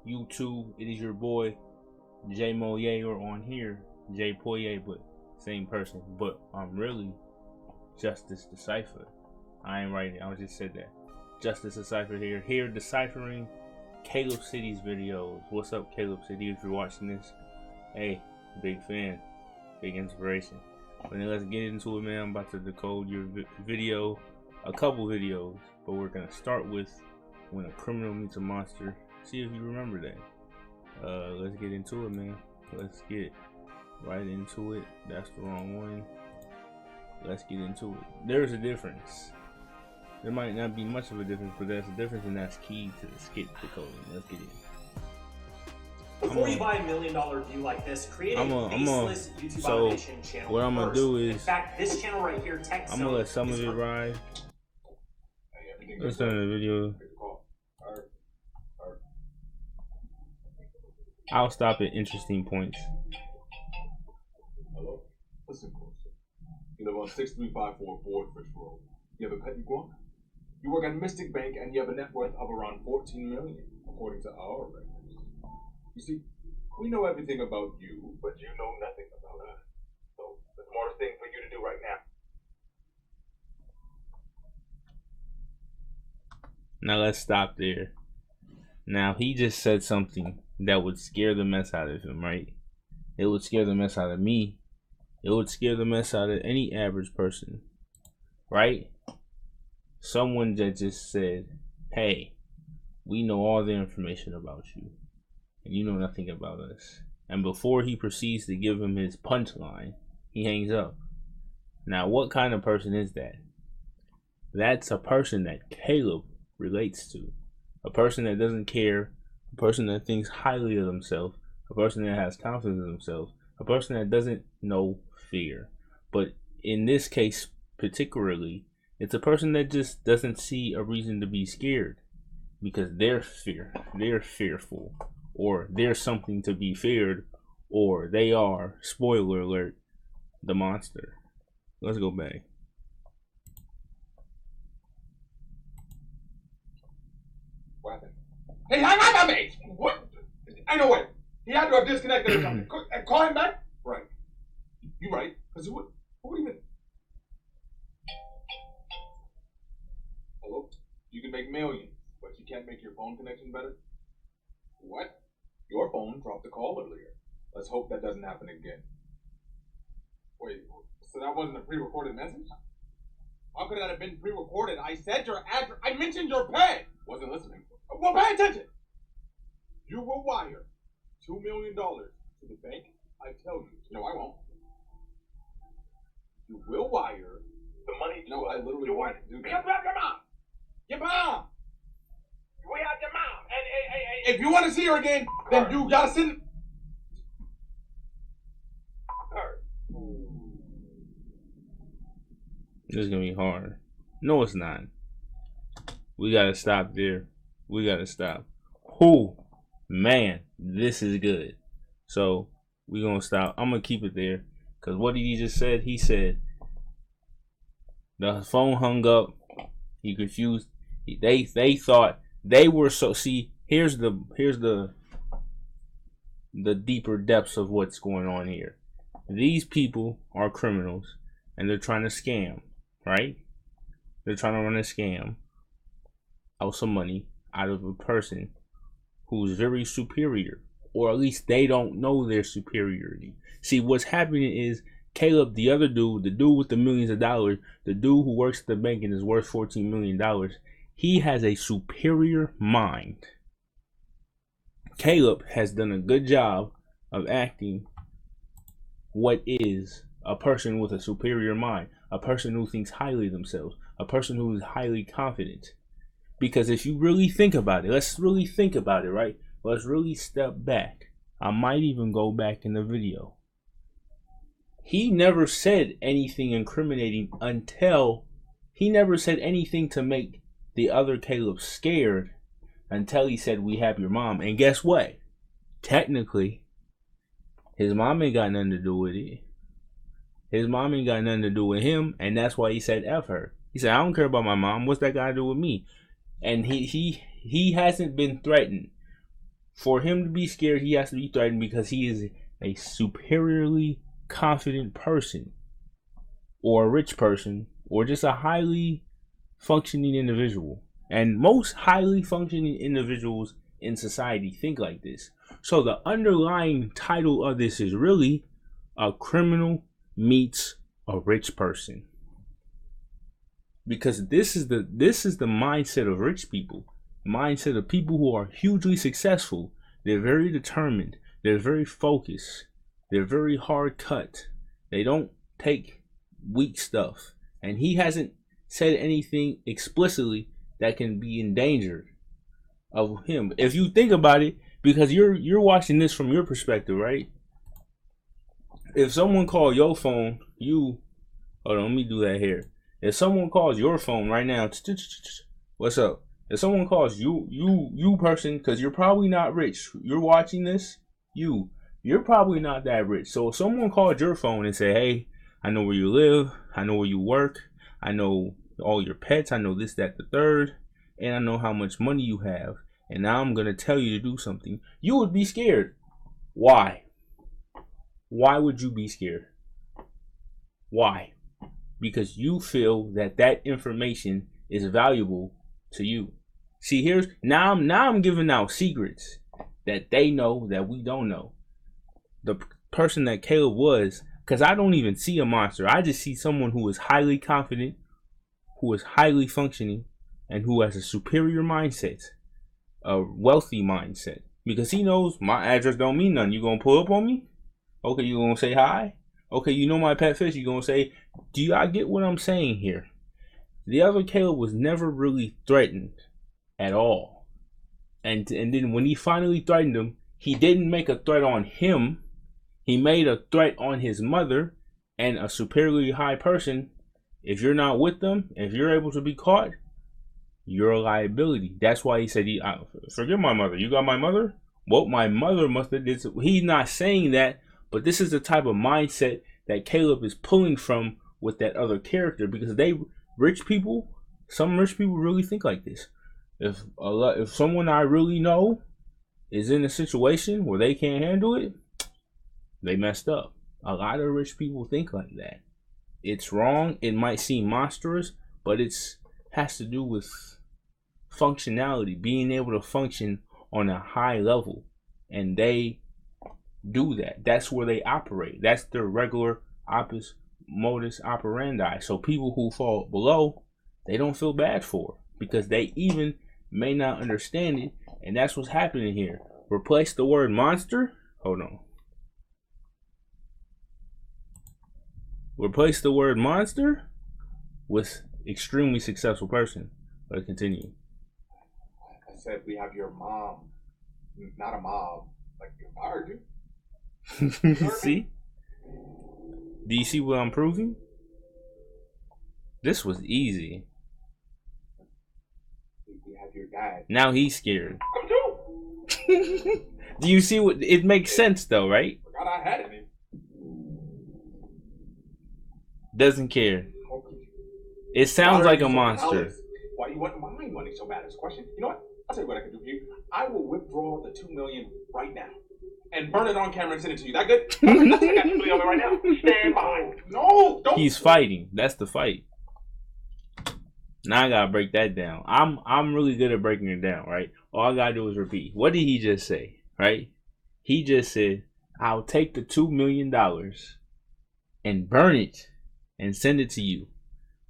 YouTube? It is your boy J Moye, or on here J Poye, but same person. But I'm really Justis DeCyphered. I ain't writing. I just said that. Justis DeCyphered here deciphering CalebCity's videos. What's up, CalebCity? If you're watching this, hey, big fan, big inspiration. But then let's get into it, man. I'm about to decode your video, a couple videos, but we're gonna start with when a criminal meets a monster. See if you remember that. Let's get into it, man. Let's get right into it. That's the wrong one. Let's get into it. There's a difference. There might not be much of a difference, but there's a difference, and that's key to the skit decoding. Let's get in. Before you buy $1 million view like this, create a faceless YouTube automation channel. What I'm gonna do is, in fact, this channel right here, I'm gonna let some of it ride. Let's turn the video. I'll stop at interesting points. Hello? Listen closer. You live on 6354 Boardfish Road. You have a pet iguana. You work at Mystic Bank and you have a net worth of around $14 million, according to our records. You see, we know everything about you, but you know nothing about us. So, the smartest thing for you to do right now. Now let's stop there. Now he just said something that would scare the mess out of him, right? It would scare the mess out of me. It would scare the mess out of any average person, right? Someone that just said, hey, we know all the information about you, and you know nothing about us. And before he proceeds to give him his punchline, he hangs up. Now, what kind of person is that? That's a person that Caleb relates to. A person that doesn't care, a person that thinks highly of themselves, a person that has confidence in themselves, a person that doesn't know fear. But in this case particularly, it's a person that just doesn't see a reason to be scared because they're fearful, or there's something to be feared, or they are, spoiler alert, the monster. Let's go back. What happened? Hey, hang on, mate! What? I know it. He had to have disconnected or something. Call him back? Right. You right. Because what do you mean? Hello? You can make millions, but you can't make your phone connection better? What? Your phone dropped a call earlier. Let's hope that doesn't happen again. Wait, so that wasn't a pre-recorded message? How could that have been pre-recorded? I said your address. I mentioned your pay. Wasn't listening. Well, pay attention. You will wire $2 million to the bank. I tell you. No, I won't. You will wire the money to No, I literally won't do that. Your mom. Your mom. We have your mom. And if you want to see her again, then you gotta send her. This is gonna be hard. No, it's not. We gotta stop there. We gotta stop. Oh man, this is good. So we gonna stop. I'm gonna keep it there because what he just said. He said the phone hung up. He confused. They thought they were so. See, here's the deeper depths of what's going on here. These people are criminals and they're trying to scam, right? They're trying to run a scam out some money out of a person who's very superior, or at least they don't know their superiority. See, what's happening is Caleb, the other dude, the dude with the millions of dollars, the dude who works at the bank and is worth $14 million, he has a superior mind. Caleb has done a good job of acting what is a person with a superior mind, a person who thinks highly of themselves, a person who is highly confident. Because if you really think about it, let's really think about it, right? Let's really step back. I might even go back in the video. He never said anything incriminating until he never said anything to make the other Caleb scared until he said, we have your mom. And guess what? Technically, his mom ain't got nothing to do with it. His mom ain't got nothing to do with him, and that's why he said F her. He said, I don't care about my mom. What's that got to do with me? And he hasn't been threatened. For him to be scared, he has to be threatened because he is a superiorly confident person, or a rich person, or just a highly functioning individual. And most highly functioning individuals in society think like this. So the underlying title of this is really a criminal meets a rich person. Because this is the mindset of rich people. Mindset of people who are hugely successful. They're very determined. They're very focused. They're very hard cut. They don't take weak stuff. And he hasn't said anything explicitly that can be endangered of him. If you think about it, because you're watching this from your perspective, right? If someone called your phone, hold on, let me do that here. If someone calls your phone right now, what's up? If someone calls you person, because you're probably not rich, you're watching this, you're probably not that rich. So if someone called your phone and say, hey, I know where you live, I know where you work, I know all your pets, I know this, that, the third, and I know how much money you have, and now I'm going to tell you to do something, you would be scared. Why? Why would you be scared? Why? Because you feel that information is valuable to you. See, now I'm giving out secrets that they know that we don't know. The person that Caleb was, because I don't even see a monster. I just see someone who is highly confident, who is highly functioning, and who has a superior mindset, a wealthy mindset. Because he knows my address don't mean nothing. You gonna pull up on me? Okay, you gonna say hi? Okay, you know my pet fish. You gonna say, do I get what I'm saying here? The other Caleb was never really threatened at all. And then when he finally threatened him, he didn't make a threat on him. He made a threat on his mother and a superiorly high person. If you're not with them, if you're able to be caught, you're a liability. That's why he said, forget my mother. You got my mother? Well, my mother must have did. He's not saying that, but this is the type of mindset that Caleb is pulling from with that other character, because some rich people really think like this. If someone I really know is in a situation where they can't handle it, they messed up. A lot of rich people think like that. It's wrong. It might seem monstrous, but it's has to do with functionality, being able to function on a high level, and they do that. That's where they operate. That's their regular modus operandi. So people who fall below, they don't feel bad for, because they even may not understand it. And that's what's happening here. Replace the word monster. Hold on. Replace the word monster with extremely successful person. Let's continue. I said we have your mom, not a mob. Like, you fired you. See? Do you see what I'm proving? This was easy. We have your dad. Now he's scared. I'm too. Do you see what it makes sense though, right? Forgot I had it. Doesn't care. It sounds like a monster. Why do you want my money so bad? Is a question. You know what? I'll tell you what I can do for you. I will withdraw the $2 million right now and burn it on camera and send it to you. That good? I got $2 million right now. Stand by. No, don't. He's fighting. That's the fight. Now I gotta break that down. I'm really good at breaking it down, right? All I gotta do is repeat. What did he just say? Right? He just said, I'll take the $2 million and burn it and send it to you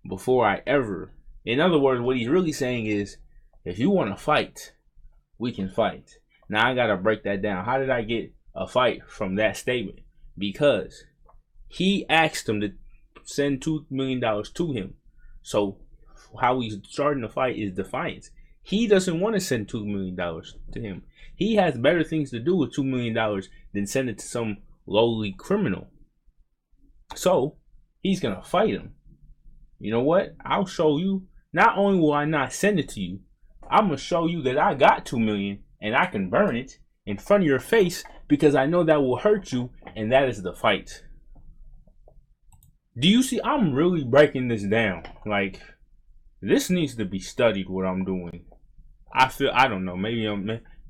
before I ever. In other words, what he's really saying is, if you want to fight, we can fight. Now I gotta break that down. How did I get a fight from that statement? Because he asked him to send $2 million to him. So how he's starting the fight is defiance. He doesn't want to send $2 million to him. He has better things to do with $2 million than send it to some lowly criminal. So he's gonna fight him. You know what? I'll show you. Not only will I not send it to you, I'm gonna show you that I got $2 million and I can burn it in front of your face, because I know that will hurt you, and that is the fight. Do you see? I'm really breaking this down. Like, this needs to be studied, what I'm doing. I don't know, maybe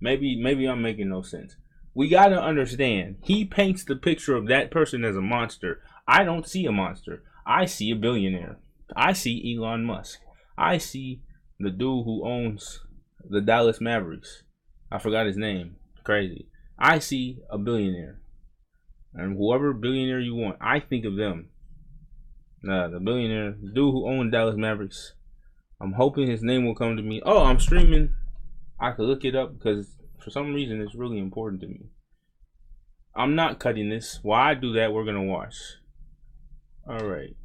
Maybe I'm making no sense. We gotta understand. He paints the picture of that person as a monster. I don't see a monster. I see a billionaire. I see Elon Musk. I see the dude who owns the Dallas Mavericks. I forgot his name. Crazy. I see a billionaire. And whoever billionaire you want, I think of them. The billionaire, the dude who owns Dallas Mavericks. I'm hoping his name will come to me. Oh, I'm streaming. I could look it up because for some reason it's really important to me. I'm not cutting this. While I do that, we're gonna watch. Alright.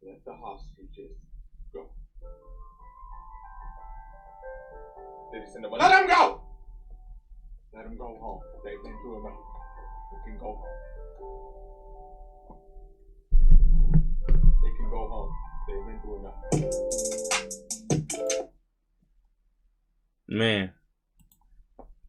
Let the hostages go. Did he send them? Let them go! Let them go home. They've been through enough. They can go home. They can go home. They've been through enough. Man,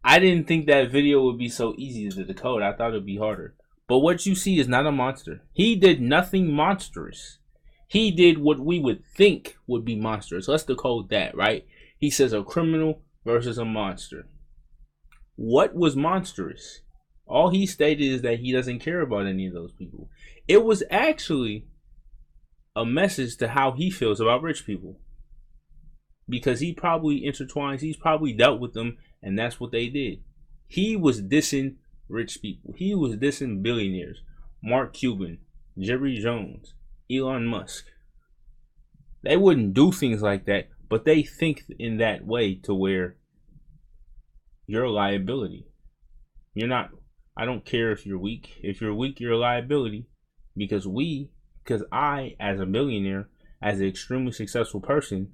I didn't think that video would be so easy to decode. I thought it would be harder. But what you see is not a monster. He did nothing monstrous. He did what we would think would be monstrous. Let's decode that, right? He says a criminal versus a monster. What was monstrous? All he stated is that he doesn't care about any of those people. It was actually a message to how he feels about rich people. Because he probably intertwines, he's probably dealt with them, and that's what they did. He was dissing rich people. He was dissing billionaires. Mark Cuban, Jerry Jones, Elon Musk. They wouldn't do things like that, but they think in that way to where you're a liability. You're not, I don't care if you're weak. If you're weak, you're a liability. Because I, as a billionaire, as an extremely successful person,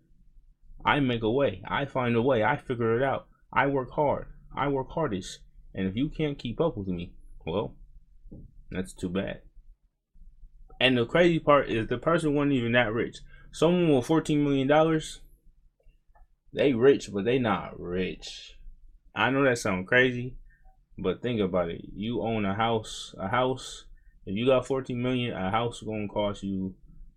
I make a way. I find a way. I figure it out. I work hard. I work hardest. And if you can't keep up with me, well, that's too bad. And the crazy part is the person wasn't even that rich. Someone with $14 million, they rich, but they not rich. I know that sounds crazy, but think about it. You own a house. If you got 14 million, a house is gonna cost you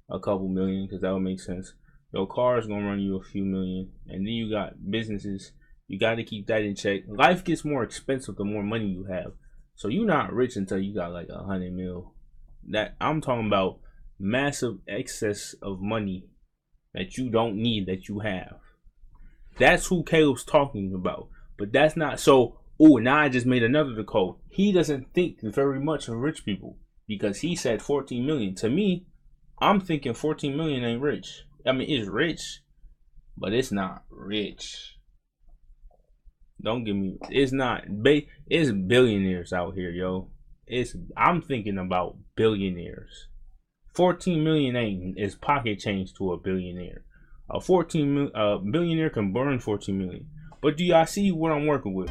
a couple million, because that would make sense. Your car is gonna run you a few million, and then you got businesses. You got to keep that in check. Life gets more expensive the more money you have. So you're not rich until you got like 100 mil. That I'm talking about massive excess of money that you don't need that you have. That's who Caleb's talking about. But that's not so. Oh, now I just made another decode. He doesn't think very much of rich people because he said 14 million. To me, I'm thinking 14 million ain't rich. I mean, it's rich, but it's not rich. Don't give me. It's not. It's billionaires out here, yo. I'm thinking about billionaires. 14 million is pocket change to a billionaire. A billionaire can burn 14 million. But do y'all see what I'm working with?